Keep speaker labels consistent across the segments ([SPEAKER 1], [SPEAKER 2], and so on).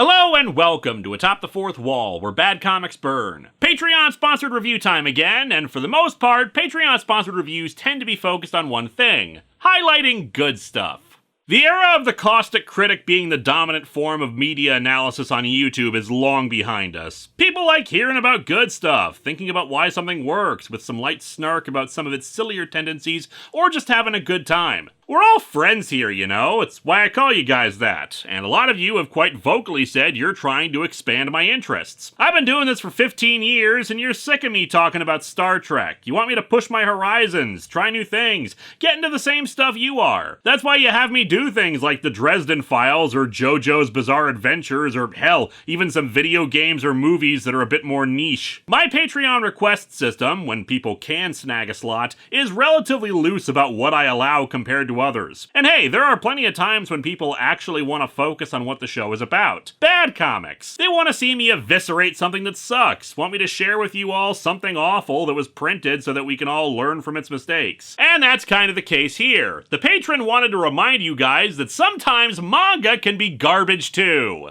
[SPEAKER 1] Hello and welcome to Atop the Fourth Wall, where bad comics burn. Patreon-sponsored review time again, and for the most part, Patreon-sponsored reviews tend to be focused on one thing: highlighting good stuff. The era of the caustic critic being the dominant form of media analysis on YouTube is long behind us. People like hearing about good stuff, thinking about why something works, with some light snark about some of its sillier tendencies, or just having a good time. We're all friends here, you know, it's why I call you guys that, and a lot of you have quite vocally said you're trying to expand my interests. I've been doing this for 15 years, and you're sick of me talking about Star Trek. You want me to push my horizons, try new things, get into the same stuff you are. That's why you have me do things like the Dresden Files, or JoJo's Bizarre Adventures, or hell, even some video games or movies that are a bit more niche. My Patreon request system, when people can snag a slot, is relatively loose about what I allow compared to others. And hey, there are plenty of times when people actually want to focus on what the show is about. Bad comics. They want to see me eviscerate something that sucks, want me to share with you all something awful that was printed so that we can all learn from its mistakes. And that's kind of the case here. The patron wanted to remind you guys that sometimes manga can be garbage too.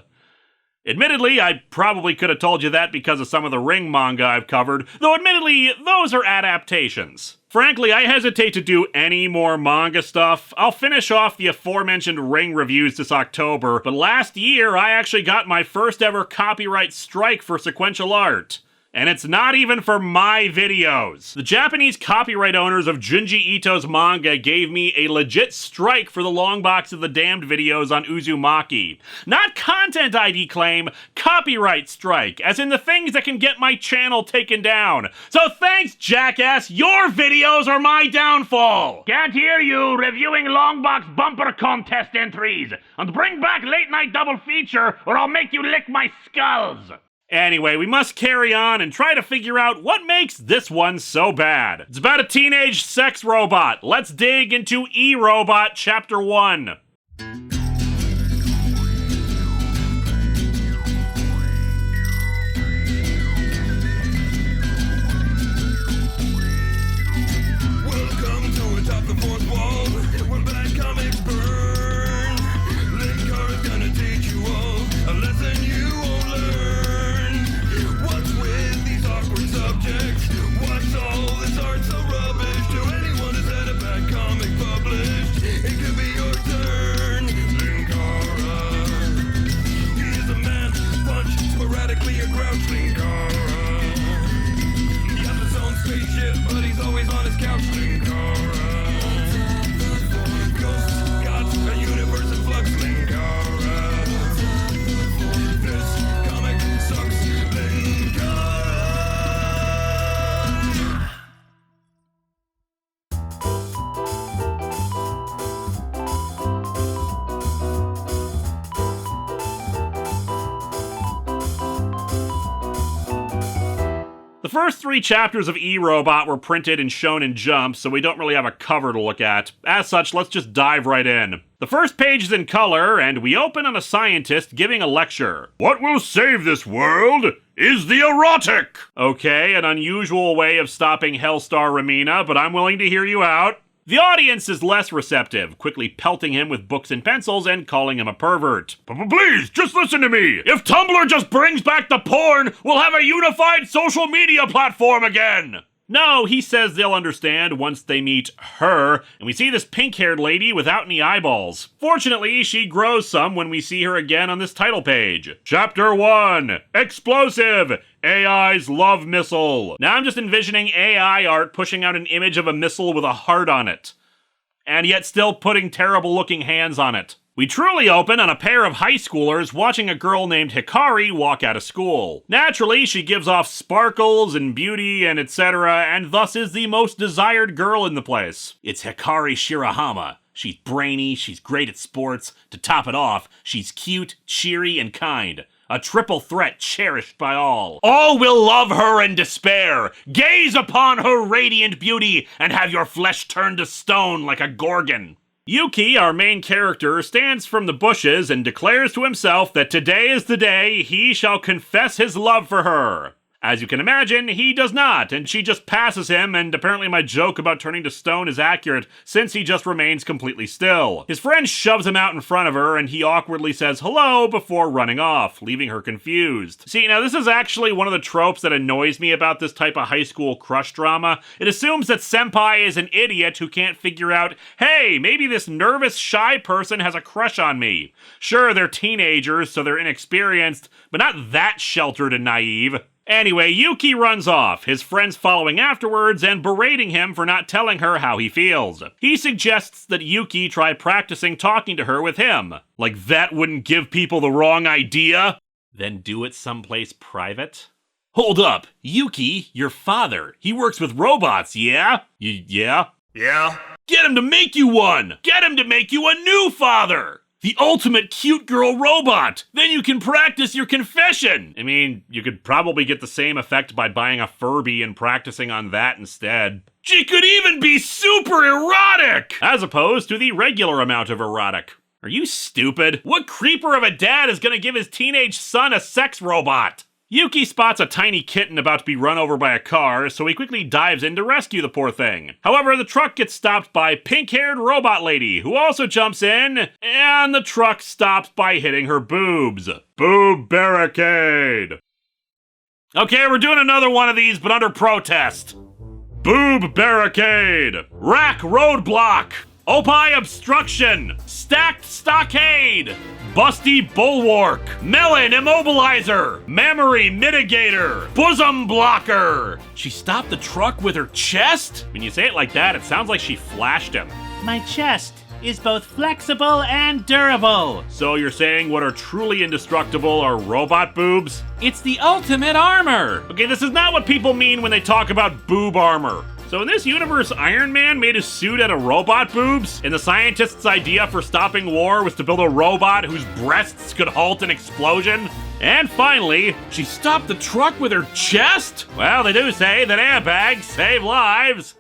[SPEAKER 1] Admittedly, I probably could have told you that because of some of the Ring manga I've covered, though admittedly, those are adaptations. Frankly, I hesitate to do any more manga stuff. I'll finish off the aforementioned Ring reviews this October, but last year I actually got my first ever copyright strike for sequential art. And it's not even for my videos. The Japanese copyright owners of Junji Ito's manga gave me a legit strike for the long box of the damned videos on Uzumaki. Not content ID claim, copyright strike, as in the things that can get my channel taken down. So thanks, jackass, your videos are my downfall! Can't hear you reviewing long box bumper contest entries, and bring back late night double feature or I'll make you lick my skulls! Anyway, we must carry on and try to figure out what makes this one so bad. It's about a teenage sex robot. Let's dig into E-Robot Chapter 1.
[SPEAKER 2] Welcome to Atop the Fourth Wall, where bad comics burn. Linkara's gonna teach you all a lesson you won't learn. What's with these awkward subjects? What's all this art so rubbish? To anyone who's had a bad comic published, it could be your turn. Linkara, he is a man, punch, sporadically a grouch. Linkara, he has his own spaceship, but he's always on his couch. Linkara, ghosts, gods, a universe in flux. Linkara, this comic sucks.
[SPEAKER 1] The first 3 chapters of E-Robot were printed and shown in Jump, so we don't really have a cover to look at. As such, let's just dive right in. The first page is in color, and we open on a scientist giving a lecture. What will save this world is the erotic! Okay, an unusual way of stopping Hellstar Ramina, but I'm willing to hear you out. The audience is less receptive, quickly pelting him with books and pencils and calling him a pervert. Please, just listen to me! If Tumblr just brings back the porn, we'll have a unified social media platform again! No, he says they'll understand once they meet her, and we see this pink-haired lady without any eyeballs. Fortunately, she grows some when we see her again on this title page. Chapter 1, Explosive! AI's Love Missile. Now I'm just envisioning AI art pushing out an image of a missile with a heart on it, and yet still putting terrible-looking hands on it. We truly open on a pair of high schoolers watching a girl named Hikari walk out of school. Naturally, she gives off sparkles and beauty and etc., and thus is the most desired girl in the place. It's Hikari Shirahama. She's brainy, she's great at sports. To top it off, she's cute, cheery, and kind. A triple threat cherished by all. All will love her and despair. Gaze upon her radiant beauty and have your flesh turned to stone like a gorgon. Yuki, our main character, stands from the bushes and declares to himself that today is the day he shall confess his love for her. As you can imagine, he does not, and she just passes him, and apparently my joke about turning to stone is accurate, since he just remains completely still. His friend shoves him out in front of her, and he awkwardly says hello before running off, leaving her confused. See, now this is actually one of the tropes that annoys me about this type of high school crush drama. It assumes that senpai is an idiot who can't figure out, hey, maybe this nervous, shy person has a crush on me. Sure, they're teenagers, so they're inexperienced, but not that sheltered and naive. Anyway, Yuki runs off, his friends following afterwards and berating him for not telling her how he feels. He suggests that Yuki try practicing talking to her with him. Like that wouldn't give people the wrong idea? Then do it someplace private? Hold up, Yuki, your father, he works with robots, yeah? Yeah?
[SPEAKER 2] Yeah?
[SPEAKER 1] Get him to make you one! Get him to make you a new father! The ultimate cute girl robot! Then you can practice your confession! I mean, you could probably get the same effect by buying a Furby and practicing on that instead. She could even be super erotic! As opposed to the regular amount of erotic. Are you stupid? What creeper of a dad is gonna give his teenage son a sex robot? Yuki spots a tiny kitten about to be run over by a car, so he quickly dives in to rescue the poor thing. However, the truck gets stopped by pink-haired robot lady, who also jumps in, and the truck stops by hitting her boobs. Boob barricade! Okay, we're doing another one of these, but under protest. Boob barricade! Rack roadblock! Opie obstruction! Stacked stockade! Busty bulwark! Melon immobilizer! Mammary mitigator! Bosom blocker! She stopped the truck with her chest? When you say it like that, it sounds like she flashed him. My chest is both flexible and durable. So you're saying what are truly indestructible are robot boobs? It's the ultimate armor! Okay, this is not what people mean when they talk about boob armor. So in this universe, Iron Man made his suit out of robot boobs, and the scientist's idea for stopping war was to build a robot whose breasts could halt an explosion? And finally, she stopped the truck with her chest? Well, they do say that airbags save lives.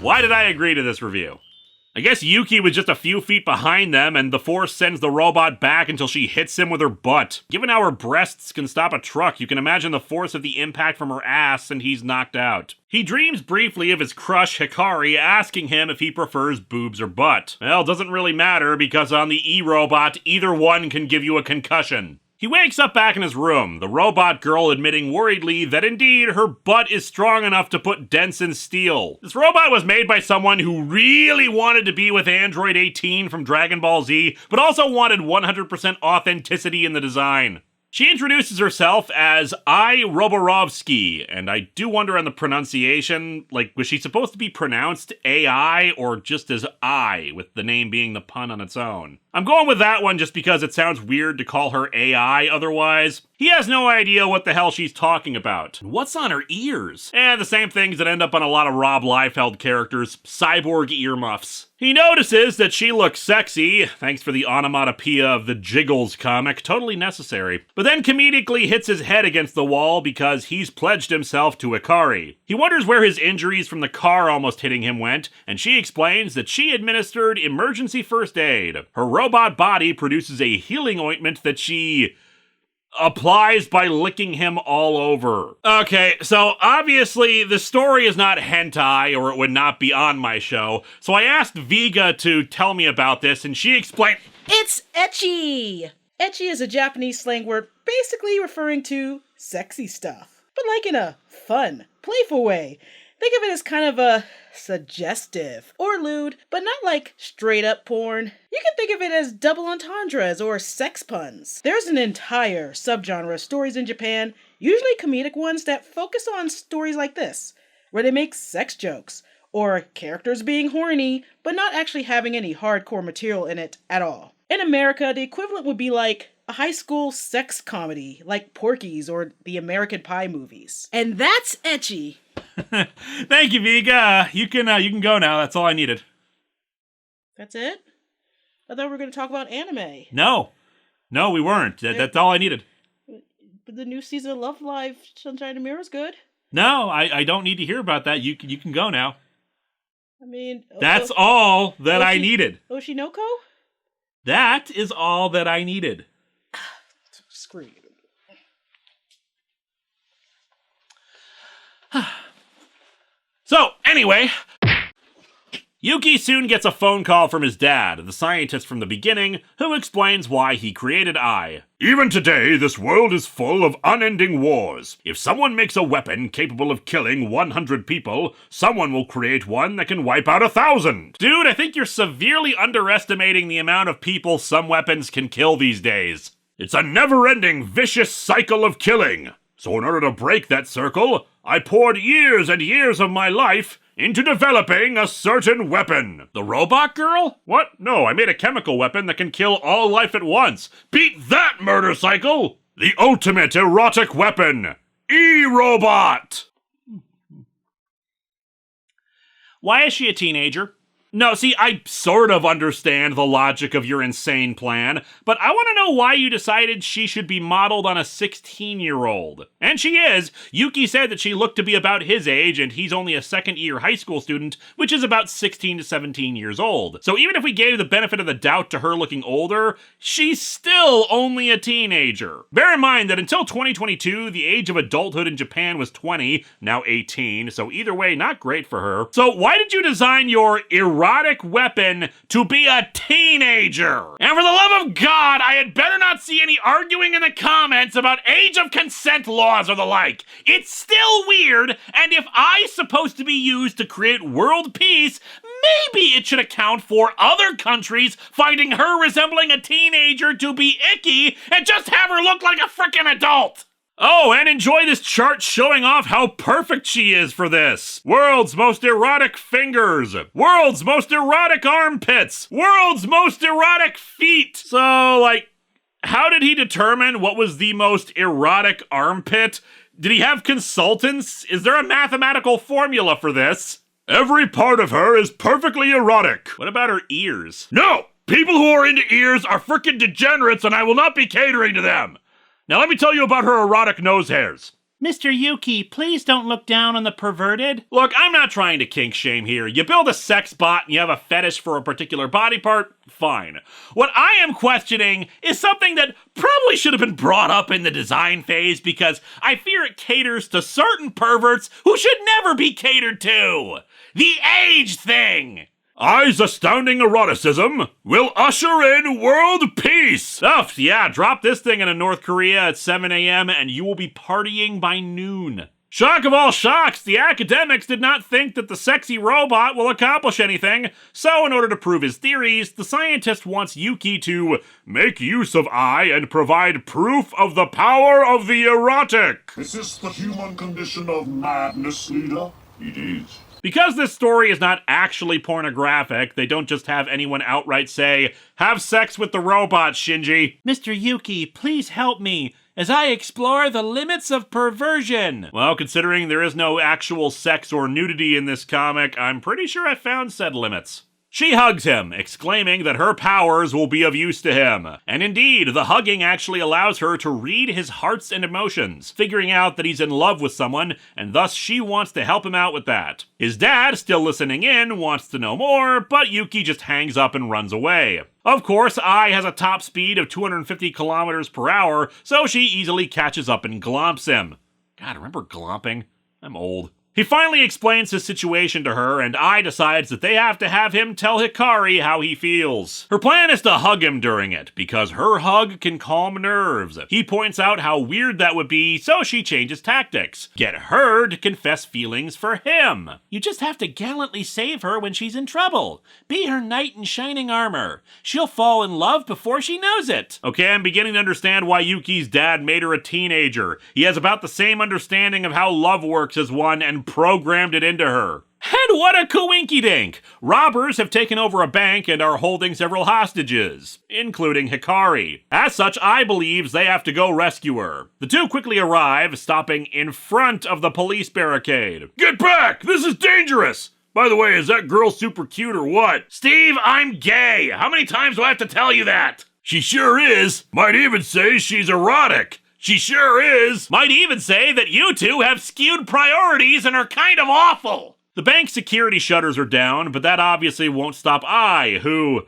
[SPEAKER 1] Why did I agree to this review? I guess Yuki was just a few feet behind them, and the Force sends the robot back until she hits him with her butt. Given how her breasts can stop a truck, you can imagine the force of the impact from her ass, and he's knocked out. He dreams briefly of his crush, Hikari, asking him if he prefers boobs or butt. Well, doesn't really matter, because on the E-Robot, either one can give you a concussion. He wakes up back in his room, the robot girl admitting worriedly that indeed her butt is strong enough to put dents in steel. This robot was made by someone who really wanted to be with Android 18 from Dragon Ball Z, but also wanted 100% authenticity in the design. She introduces herself as I. Roborovsky, and I do wonder on the pronunciation, like, was she supposed to be pronounced AI or just as I, with the name being the pun on its own? I'm going with that one just because it sounds weird to call her AI otherwise. He has no idea what the hell she's talking about. What's on her ears? And the same things that end up on a lot of Rob Liefeld characters, cyborg earmuffs. He notices that she looks sexy, thanks for the onomatopoeia of the Jiggles comic, totally necessary, but then comedically hits his head against the wall because he's pledged himself to Hikari. He wonders where his injuries from the car almost hitting him went, and she explains that she administered emergency first aid. Her robot body produces a healing ointment that she applies by licking him all over. Okay, so obviously the story is not hentai or it would not be on my show, so I asked Vega to tell me about this and she explained—
[SPEAKER 3] It's ecchi! Ecchi is a Japanese slang word basically referring to sexy stuff, but like in a fun, playful way. Think of it as kind of a suggestive or lewd, but not like straight up porn. You can think of it as double entendres or sex puns. There's an entire subgenre of stories in Japan, usually comedic ones, that focus on stories like this, where they make sex jokes, or characters being horny, but not actually having any hardcore material in it at all. In America, the equivalent would be like a high school sex comedy, like Porky's or the American Pie movies. And that's ecchi.
[SPEAKER 1] Thank you, Vega. You can go now. That's all I needed.
[SPEAKER 3] That's it? I thought we were going to talk about anime.
[SPEAKER 1] No, we weren't. That's all I needed.
[SPEAKER 3] But the new season of Love Live Sunshine and Mirror is good.
[SPEAKER 1] No, I don't need to hear about that. You can go now.
[SPEAKER 3] I mean,
[SPEAKER 1] that's all that I needed.
[SPEAKER 3] Oshinoko?
[SPEAKER 1] That is all that I needed.
[SPEAKER 3] Screw you.
[SPEAKER 1] So, anyway, Yuki soon gets a phone call from his dad, the scientist from the beginning, who explains why he created Ai. Even today, this world is full of unending wars. If someone makes a weapon capable of killing 100 people, someone will create one that can wipe out 1,000. Dude, I think you're severely underestimating the amount of people some weapons can kill these days. It's a never-ending, vicious cycle of killing. So in order to break that circle, I poured years and years of my life into developing a certain weapon. The robot girl? What? No, I made a chemical weapon that can kill all life at once. Beat that, murder cycle! The ultimate erotic weapon, E-Robot! Why is she a teenager? No, see, I sort of understand the logic of your insane plan, but I want to know why you decided she should be modeled on a 16-year-old. And she is. Yuki said that she looked to be about his age, and he's only a second-year high school student, which is about 16 to 17 years old. So even if we gave the benefit of the doubt to her looking older, she's still only a teenager. Bear in mind that until 2022, the age of adulthood in Japan was 20, now 18, so either way, not great for her. So why did you design your erotic weapon to be a teenager? And for the love of God, I had better not see any arguing in the comments about age of consent laws or the like. It's still weird, and if I's supposed to be used to create world peace, maybe it should account for other countries finding her resembling a teenager to be icky and just have her look like a frickin' adult. Oh, and enjoy this chart showing off how perfect she is for this. World's most erotic fingers. World's most erotic armpits. World's most erotic feet. So, like, how did he determine what was the most erotic armpit? Did he have consultants? Is there a mathematical formula for this? Every part of her is perfectly erotic. What about her ears? No! People who are into ears are frickin' degenerates, and I will not be catering to them. Now let me tell you about her erotic nose hairs. Mr. Yuki, please don't look down on the perverted. Look, I'm not trying to kink shame here. You build a sex bot and you have a fetish for a particular body part, fine. What I am questioning is something that probably should have been brought up in the design phase because I fear it caters to certain perverts who should never be catered to. The age thing. I's astounding eroticism will usher in world peace. Oh, yeah, drop this thing into North Korea at 7 a.m. and you will be partying by noon. Shock of all shocks, the academics did not think that the sexy robot will accomplish anything, so in order to prove his theories, the scientist wants Yuki to make use of I and provide proof of the power of the erotic.
[SPEAKER 4] Is this the human condition of madness, leader? It is.
[SPEAKER 1] Because this story is not actually pornographic, they don't just have anyone outright say, "Have sex with the robot, Shinji." Mr. Yuki, please help me as I explore the limits of perversion. Well, considering there is no actual sex or nudity in this comic, I'm pretty sure I found said limits. She hugs him, exclaiming that her powers will be of use to him. And indeed, the hugging actually allows her to read his hearts and emotions, figuring out that he's in love with someone, and thus she wants to help him out with that. His dad, still listening in, wants to know more, but Yuki just hangs up and runs away. Of course, Ai has a top speed of 250 kilometers per hour, so she easily catches up and glomps him. God, remember glomping? I'm old. He finally explains his situation to her, and Ai decides that they have to have him tell Hikari how he feels. Her plan is to hug him during it, because her hug can calm nerves. He points out how weird that would be, so she changes tactics. Get her to confess feelings for him. You just have to gallantly save her when she's in trouble. Be her knight in shining armor. She'll fall in love before she knows it. Okay, I'm beginning to understand why Yuki's dad made her a teenager. He has about the same understanding of how love works as one, and programmed it into her. And what a coinky-dink! Robbers have taken over a bank and are holding several hostages, including Hikari. As such, I believes they have to go rescue her. The two quickly arrive, stopping in front of the police barricade. Get back! This is dangerous! By the way, is that girl super cute or what? Steve, I'm gay! How many times do I have to tell you that? She sure is. Might even say she's erotic. She sure is. Might even say that you two have skewed priorities and are kind of awful. The bank security shutters are down, but that obviously won't stop Ai, who,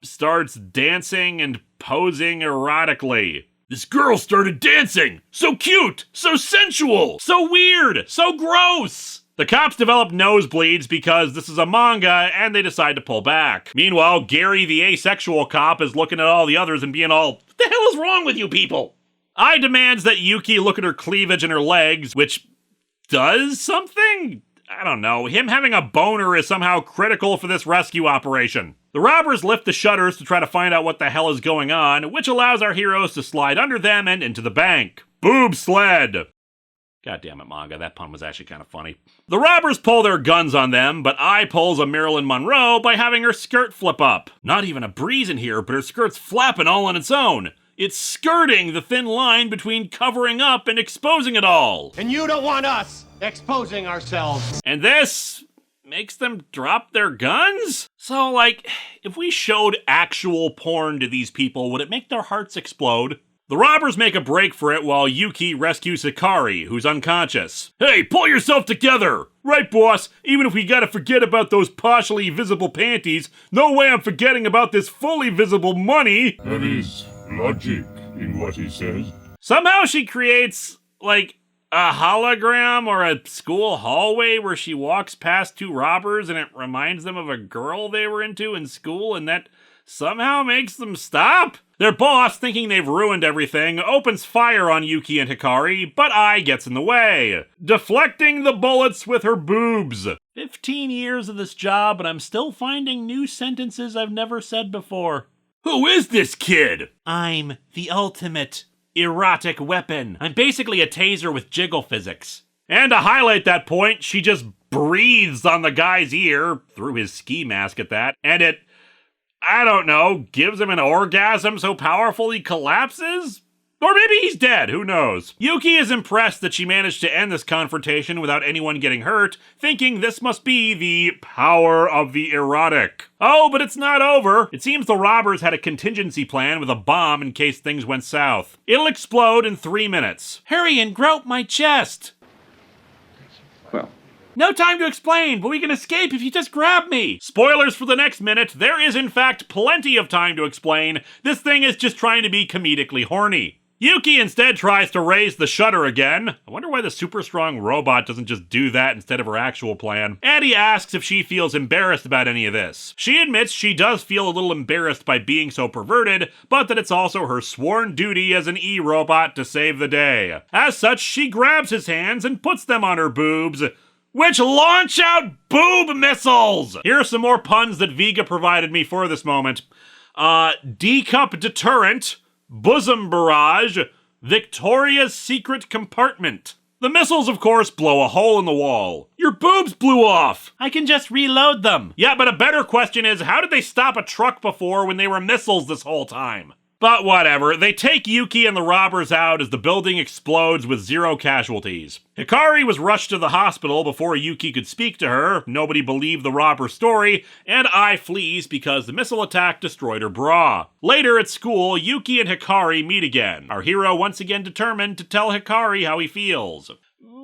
[SPEAKER 1] starts dancing and posing erotically. This girl started dancing! So cute! So sensual! So weird! So gross! The cops develop nosebleeds because this is a manga and they decide to pull back. Meanwhile, Gary the asexual cop is looking at all the others and being all, "What the hell is wrong with you people?" I demands that Yuki look at her cleavage and her legs, which does something? I don't know. Him having a boner is somehow critical for this rescue operation. The robbers lift the shutters to try to find out what the hell is going on, which allows our heroes to slide under them and into the bank. Boob sled! God damn it, manga. That pun was actually kind of funny. The robbers pull their guns on them, but I pulls a Marilyn Monroe by having her skirt flip up. Not even a breeze in here, but her skirt's flapping all on its own. It's skirting the thin line between covering up and exposing it all.
[SPEAKER 5] And you don't want us exposing ourselves.
[SPEAKER 1] And this makes them drop their guns? So, like, if we showed actual porn to these people, would it make their hearts explode? The robbers make a break for it while Yuki rescues Hikari, who's unconscious. Hey, pull yourself together! Right, boss, even if we gotta forget about those partially visible panties, no way I'm forgetting about this fully visible money!
[SPEAKER 4] There is logic in what he says.
[SPEAKER 1] Somehow she creates, like, a hologram or a school hallway where she walks past two robbers and it reminds them of a girl they were into in school, and that somehow makes them stop? Their boss, thinking they've ruined everything, opens fire on Yuki and Hikari, but Ai gets in the way, deflecting the bullets with her boobs. 15 years of this job, and I'm still finding new sentences I've never said before. Who is this kid? I'm the ultimate erotic weapon. I'm basically a taser with jiggle physics. And to highlight that point, she just breathes on the guy's ear, through his ski mask at that, and it, I don't know, gives him an orgasm so powerful he collapses? Or maybe he's dead, who knows? Yuki is impressed that she managed to end this confrontation without anyone getting hurt, thinking this must be the power of the erotic. Oh, but it's not over. It seems the robbers had a contingency plan with a bomb in case things went south. It'll explode in 3 minutes. Hurry and grope my chest!
[SPEAKER 6] Well,
[SPEAKER 1] No time to explain, but we can escape if you just grab me! Spoilers for the next minute, there is in fact plenty of time to explain. This thing is just trying to be comedically horny. Yuki instead tries to raise the shutter again. I wonder why the super strong robot doesn't just do that instead of her actual plan. Addie asks if she feels embarrassed about any of this. She admits she does feel a little embarrassed by being so perverted, but that it's also her sworn duty as an E-robot to save the day. As such, she grabs his hands and puts them on her boobs, which launch out boob missiles! Here are some more puns that Vega provided me for this moment. D-cup deterrent, bosom barrage, Victoria's Secret compartment. The missiles, of course, blow a hole in the wall. Your boobs blew off! I can just reload them. Yeah, but a better question is, how did they stop a truck before when they were missiles this whole time? But whatever, they take Yuki and the robbers out as the building explodes with 0 casualties. Hikari was rushed to the hospital before Yuki could speak to her, nobody believed the robber's story, and Ai flees because the missile attack destroyed her bra. Later at school, Yuki and Hikari meet again, our hero once again determined to tell Hikari how he feels.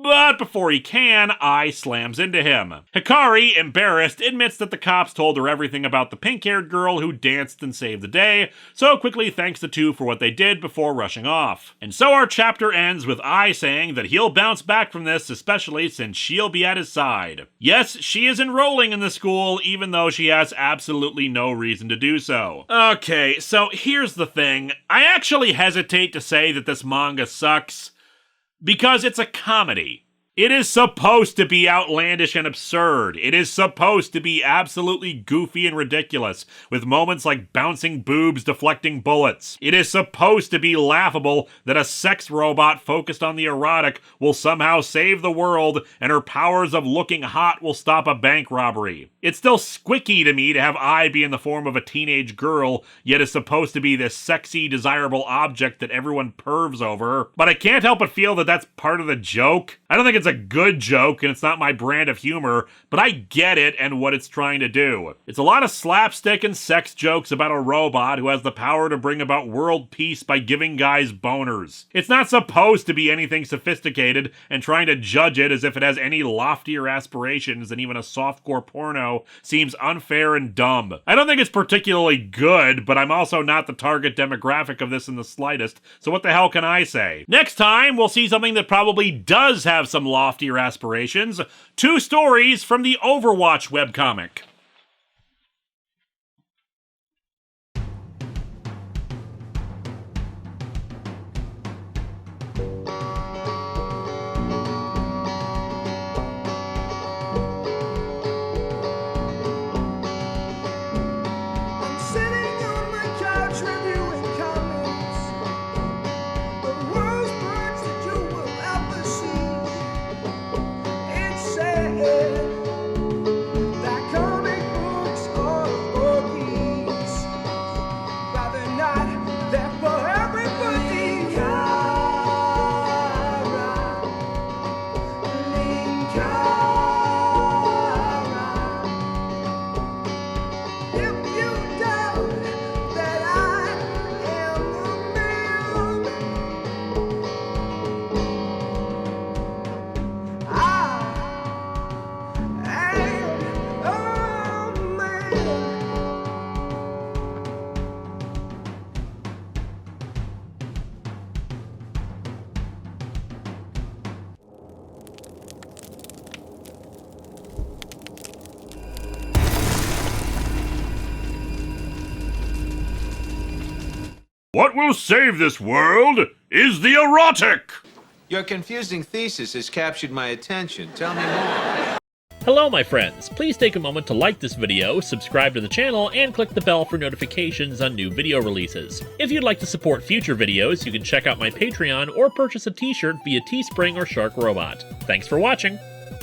[SPEAKER 1] But before he can, Ai slams into him. Hikari, embarrassed, admits that the cops told her everything about the pink-haired girl who danced and saved the day, so quickly thanks the two for what they did before rushing off. And so our chapter ends with Ai saying that he'll bounce back from this, especially since she'll be at his side. Yes, she is enrolling in the school, even though she has absolutely no reason to do so. Okay, so here's the thing. I actually hesitate to say that this manga sucks, because it's a comedy. It is supposed to be outlandish and absurd. It is supposed to be absolutely goofy and ridiculous, with moments like bouncing boobs deflecting bullets. It is supposed to be laughable that a sex robot focused on the erotic will somehow save the world and her powers of looking hot will stop a bank robbery. It's still squicky to me to have Ai be in the form of a teenage girl, yet is supposed to be this sexy, desirable object that everyone pervs over. But I can't help but feel that that's part of the joke. I don't think it's a a good joke and it's not my brand of humor, but I get it and what it's trying to do. It's a lot of slapstick and sex jokes about a robot who has the power to bring about world peace by giving guys boners. It's not supposed to be anything sophisticated, and trying to judge it as if it has any loftier aspirations than even a softcore porno seems unfair and dumb. I don't think it's particularly good, but I'm also not the target demographic of this in the slightest, so what the hell can I say? Next time, we'll see something that probably does have some loftier aspirations. 2 stories from the Overwatch webcomic.
[SPEAKER 2] I'm sitting on my couch reviewing comics, the worst words that you will ever see. It's sad that comic books are for geeks, but they're not. They're for everybody. If you doubt that I am a man, I am a man.
[SPEAKER 1] What will save this world is the erotic!
[SPEAKER 7] Your confusing thesis has captured my attention. Tell me more.
[SPEAKER 8] Hello my friends, please take a moment to like this video, subscribe to the channel, and click the bell for notifications on new video releases. If you'd like to support future videos, you can check out my Patreon or purchase a t-shirt via Teespring or Shark Robot. Thanks for watching!